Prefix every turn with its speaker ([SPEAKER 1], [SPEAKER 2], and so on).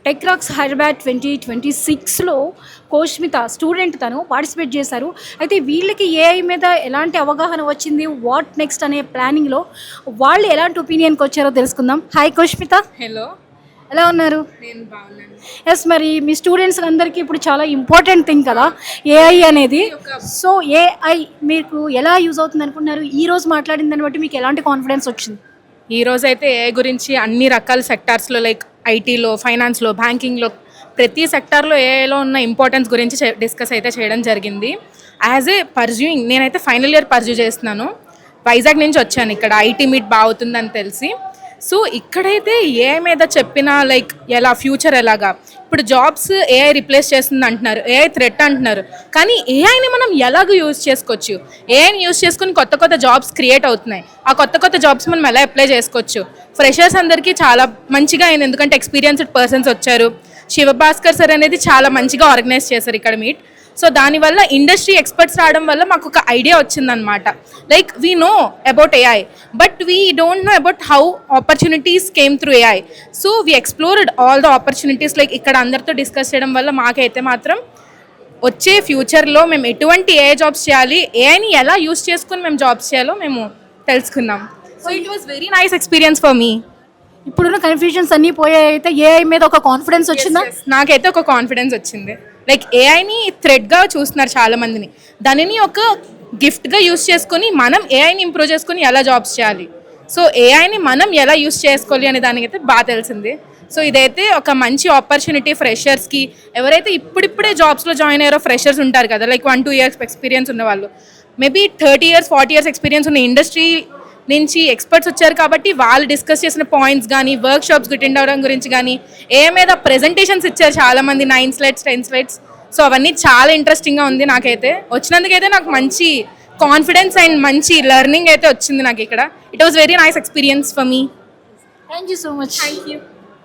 [SPEAKER 1] Tech racks Hyderabad 2026లో కోష్మిత student తను participate చేశారు. అయితే వీళ్ళకి ఏఐ మీద ఎలాంటి అవగాహన వచ్చింది, వాట్ నెక్స్ట్ అనే ప్లానింగ్లో వాళ్ళు ఎలాంటి ఒపీనియన్కి వచ్చారో తెలుసుకుందాం. హాయ్ కోష్మిత,
[SPEAKER 2] హలో,
[SPEAKER 1] ఎలా ఉన్నారు?
[SPEAKER 2] నేను బాగున్నాను.
[SPEAKER 1] ఎస్, మరి మీ స్టూడెంట్స్ అందరికీ ఇప్పుడు చాలా ఇంపార్టెంట్ థింగ్ కదా ఏఐ అనేది. సో ఏఐ మీకు ఎలా యూజ్ అవుతుంది అనుకుంటున్నారు? ఈ రోజు మాట్లాడిన దాన్ని బట్టి మీకు ఎలాంటి కాన్ఫిడెన్స్ వచ్చింది?
[SPEAKER 2] ఈ రోజైతే ఏఐ గురించి అన్ని రకాల సెక్టార్స్లో లైక్ ఐటీలో, ఫైనాన్స్లో, బ్యాంకింగ్లో ప్రతి సెక్టార్లో ఏఐలో ఉన్న ఇంపార్టెన్స్ గురించి డిస్కస్ అయితే చేయడం జరిగింది. యాజ్ ఏ పర్జ్యూయింగ్, నేనైతే ఫైనల్ ఇయర్ పర్జ్యూ చేస్తున్నాను. వైజాగ్ నుంచి వచ్చాను. ఇక్కడ ఐటీ మీట్ బాగుతుందని తెలిసి. సో ఇక్కడైతే ఏఐ మీద చెప్పిన లైక్ ఎలా ఫ్యూచర్ ఎలాగా, ఇప్పుడు జాబ్స్ ఏఐ రిప్లేస్ చేస్తుంది అంటున్నారు, ఏఐ థ్రెట్ అంటున్నారు. కానీ ఏఐని మనం ఎలాగ యూజ్ చేసుకోవచ్చు, ఏఐని యూజ్ చేసుకుని కొత్త కొత్త జాబ్స్ క్రియేట్ అవుతున్నాయి. ఆ కొత్త కొత్త జాబ్స్ మనం ఎలా అప్లై చేసుకోవచ్చు. ఫ్రెషర్స్ అందరికీ చాలా మంచిగా అయింది, ఎందుకంటే ఎక్స్పీరియన్స్డ్ పర్సన్స్ వచ్చారు. శివభాస్కర్ సార్ అనేది చాలా మంచిగా ఆర్గనైజ్ చేశారు ఇక్కడ మీట్. సో దానివల్ల ఇండస్ట్రీ ఎక్స్పర్ట్స్ రావడం వల్ల మాకు ఒక ఐడియా వచ్చిందనమాట. Like we know about AI, but we don't know about how opportunities came through AI. So we explored all the opportunities. Like ఇక్కడ అందరితో డిస్కస్ చేయడం వల్ల మాకైతే మాత్రం వచ్చే ఫ్యూచర్లో మేము ఎటువంటి ఏఐ జాబ్స్ చేయాలి, ఏఐని ఎలా యూస్ చేసుకుని మేము జాబ్స్ చేయాలో మేము తెలుసుకున్నాం. So it was very nice experience for me.
[SPEAKER 1] ఇప్పుడున్న కన్ఫ్యూజన్స్ అన్నీ పోయాయి. అయితే ఏఐ మీద ఒక కాన్ఫిడెన్స్ వచ్చిందా?
[SPEAKER 2] నాకైతే ఒక కాన్ఫిడెన్స్ వచ్చింది. లైక్ ఏఐని థ్రెడ్గా చూస్తున్నారు చాలా మందిని, దానిని ఒక గిఫ్ట్గా యూస్ చేసుకొని మనం ఏఐని ఇంప్రూవ్ చేసుకొని ఎలా జాబ్స్ చేయాలి, సో ఏఐని మనం ఎలా యూస్ చేసుకోవాలి అనే దానికైతే బాగా తెలిసింది. సో ఇదైతే ఒక మంచి ఆపర్చునిటీ ఫ్రెషర్స్కి. ఎవరైతే ఇప్పుడిప్పుడే జాబ్స్లో జాయిన్ అయ్యారో ఫ్రెషర్స్ ఉంటారు కదా, లైక్ 1-2 years ఎక్స్పీరియన్స్ ఉన్న వాళ్ళు, మేబీ 30 years 40 years ఎక్స్పీరియన్స్ ఉన్న ఇండస్ట్రీ నుంచి ఎక్స్పర్ట్స్ వచ్చారు కాబట్టి వాళ్ళు డిస్కస్ చేసిన పాయింట్స్ కానీ, వర్క్ షాప్స్కి అటెండ్ అవ్వడం గురించి కానీ, ఏ మీద ప్రెజెంటేషన్స్ ఇచ్చారు చాలామంది, 9 slides 10 slides. సో అవన్నీ చాలా ఇంట్రెస్టింగ్గా ఉంది. నాకైతే వచ్చినందుకైతే నాకు మంచి కాన్ఫిడెన్స్ అండ్ మంచి లెర్నింగ్ అయితే వచ్చింది నాకు ఇక్కడ. It was very nice experience for me.
[SPEAKER 1] Thank you so much.
[SPEAKER 2] Thank you.